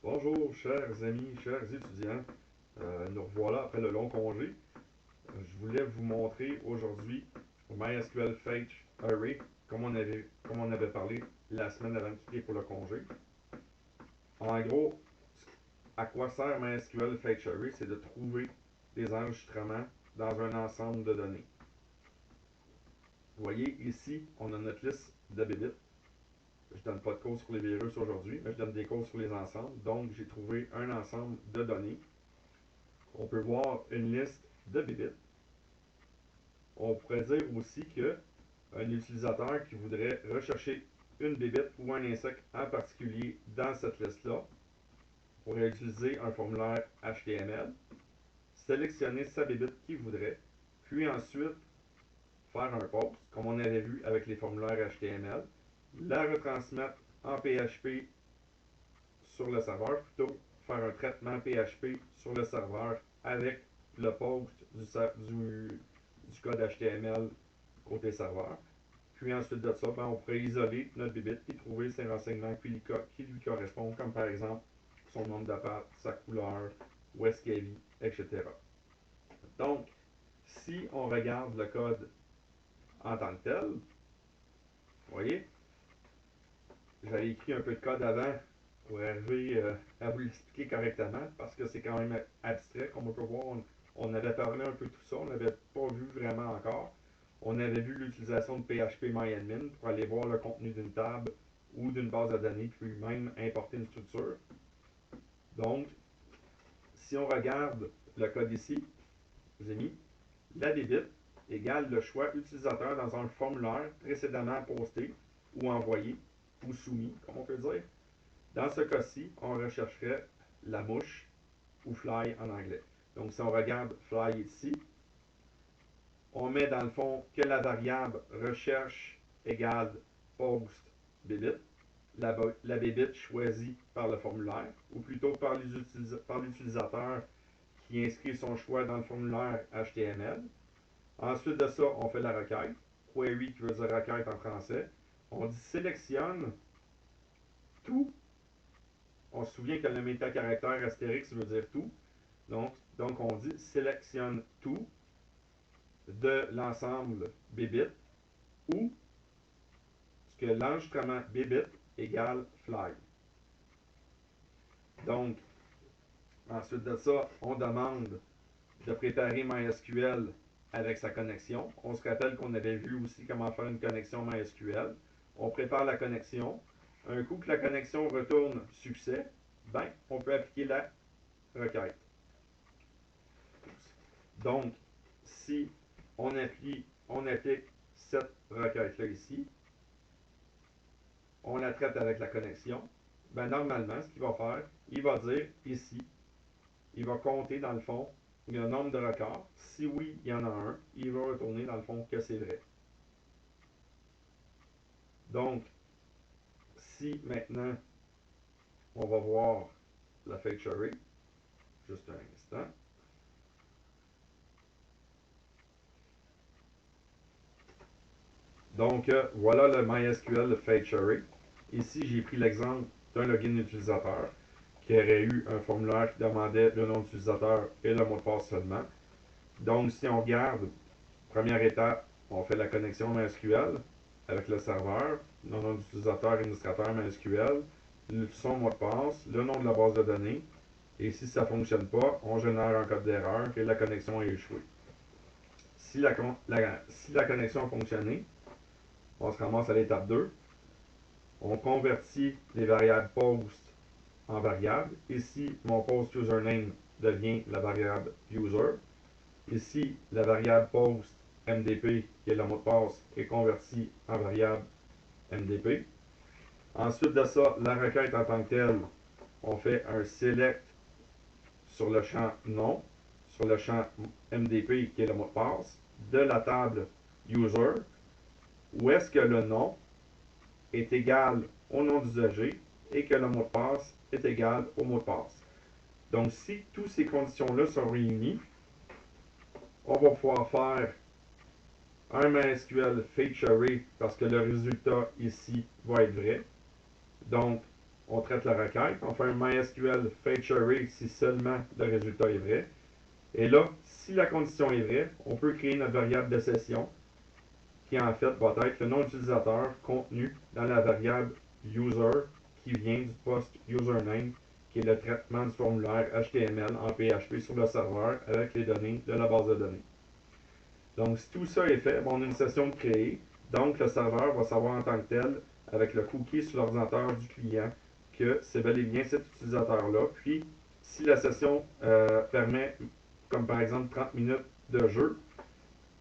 Bonjour, chers amis, chers étudiants. Nous revoilà après le long congé. Je voulais vous montrer aujourd'hui MySQL Fetch Array, comme on avait parlé la semaine avant de quitter pour le congé. En gros, à quoi sert MySQL Fetch Array? C'est de trouver des enregistrements dans un ensemble de données. Vous voyez, ici, on a notre liste de bébés. Je ne donne pas de cours sur les virus aujourd'hui, mais je donne des cours sur les ensembles. Donc, j'ai trouvé un ensemble de données. On peut voir une liste de bébés. On pourrait dire aussi que un utilisateur qui voudrait rechercher une bébête ou un insecte en particulier dans cette liste-là pourrait utiliser un formulaire HTML, sélectionner sa bébête qu'il voudrait, puis ensuite faire un post, comme on avait vu avec les formulaires HTML, la retransmettre en PHP sur le serveur, plutôt faire un traitement PHP sur le serveur avec le post du code HTML côté serveur. Puis ensuite de ça, on pourrait isoler notre bébite et trouver ses renseignements qui lui correspondent, comme par exemple son nombre de pattes, sa couleur, où est-ce qu'elle vit, etc. Donc, si on regarde le code en tant que tel, vous voyez, j'avais écrit un peu de code avant pour arriver à vous l'expliquer correctement parce que c'est quand même abstrait. Comme on peut voir, on avait parlé un peu de tout ça, on n'avait pas vu vraiment encore. On avait vu l'utilisation de PHP-MyAdmin pour aller voir le contenu d'une table ou d'une base de données, puis même importer une structure. Donc, si on regarde le code ici, je vous ai mis la débite égale le choix utilisateur dans un formulaire précédemment posté ou envoyé ou soumis, comme on peut dire. Dans ce cas-ci, on rechercherait la mouche ou fly en anglais. Donc, si on regarde fly ici, on met dans le fond que la variable recherche égale post bébite, la bébite choisie par le formulaire, ou plutôt par l'utilisateur qui inscrit son choix dans le formulaire HTML. Ensuite de ça, on fait la requête. Query qui veut dire requête en français. On dit sélectionne tout. On se souvient que le métacaractère astérix veut dire tout. Donc on dit sélectionne tout de l'ensemble bébite ou ce que l'enregistrement bébite égale fly. Donc, ensuite de ça, on demande de préparer MySQL avec sa connexion. On se rappelle qu'on avait vu aussi comment faire une connexion MySQL. On prépare la connexion. Un coup que la connexion retourne succès, on peut appliquer la requête. Donc, si on applique cette requête-là ici, on la traite avec la connexion, normalement, ce qu'il va faire, il va dire ici, il va compter dans le fond le nombre de records. Si oui, il y en a un, il va retourner dans le fond que c'est vrai. Donc, si maintenant, on va voir la fetch array, juste un instant. Donc, voilà le MySQL Fetch Array. Ici, j'ai pris l'exemple d'un login utilisateur qui aurait eu un formulaire qui demandait le nom d'utilisateur et le mot de passe seulement. Donc, si on regarde, première étape, on fait la connexion MySQL avec le serveur, le nom d'utilisateur, administrateur MySQL, son mot de passe, le nom de la base de données. Et si ça ne fonctionne pas, on génère un code d'erreur et la connexion est échouée. Si la connexion a fonctionné, on se ramasse à l'étape 2. On convertit les variables post en variables. Ici, mon post username devient la variable user. Ici, la variable post MDP, qui est le mot de passe, est convertie en variable MDP. Ensuite de ça, la requête en tant que telle, on fait un select sur le champ nom, sur le champ MDP, qui est le mot de passe, de la table user, où est-ce que le nom est égal au nom d'usager et que le mot de passe est égal au mot de passe. Donc, si toutes ces conditions-là sont réunies, on va pouvoir faire un MySQL Fetch Array parce que le résultat ici va être vrai. Donc, on traite la requête. On fait un MySQL fetch array si seulement le résultat est vrai. Et là, si la condition est vraie, on peut créer notre variable de session qui en fait va être le nom d'utilisateur contenu dans la variable user qui vient du post username qui est le traitement du formulaire HTML en PHP sur le serveur avec les données de la base de données. Donc, si tout ça est fait, on a une session de créer. Donc, le serveur va savoir en tant que tel, avec le cookie sur l'ordinateur du client, que c'est bel et bien cet utilisateur-là. Puis, si la session permet, comme par exemple 30 minutes de jeu,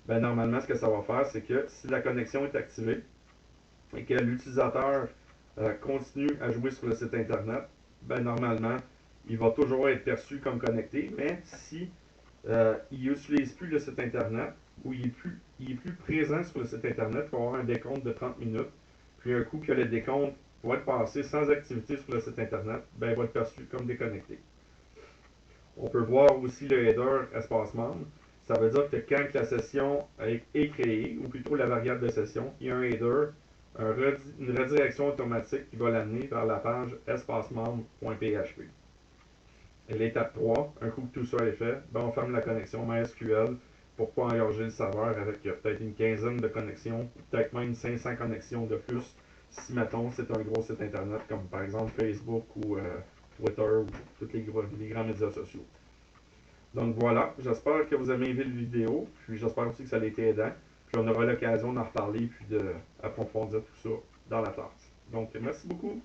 ben, normalement, ce que ça va faire, c'est que si la connexion est activée et que l'utilisateur continue à jouer sur le site Internet, ben, normalement, il va toujours être perçu comme connecté. Mais si il n'utilise plus le site Internet ou il est plus présent sur le site Internet, il va avoir un décompte de 30 minutes. Puis un coup que le décompte va être passé sans activité sur le site Internet, ben, il va être perçu comme déconnecté. On peut voir aussi le header espace membre. Ça veut dire que quand la session est créée, ou plutôt la variable de session, il y a un header, une redirection automatique qui va l'amener vers la page espacemembre.php. Et l'étape 3, un coup que tout ça est fait, ben on ferme la connexion MySQL pour pas engorger le serveur avec peut-être une quinzaine de connexions, peut-être même 500 connexions de plus, si mettons c'est un gros site internet comme par exemple Facebook ou Twitter ou tous les grands médias sociaux. Donc voilà, j'espère que vous avez aimé la vidéo, puis j'espère aussi que ça a été aidant. Puis on aura l'occasion d'en reparler puis d'approfondir tout ça dans la classe. Donc merci beaucoup.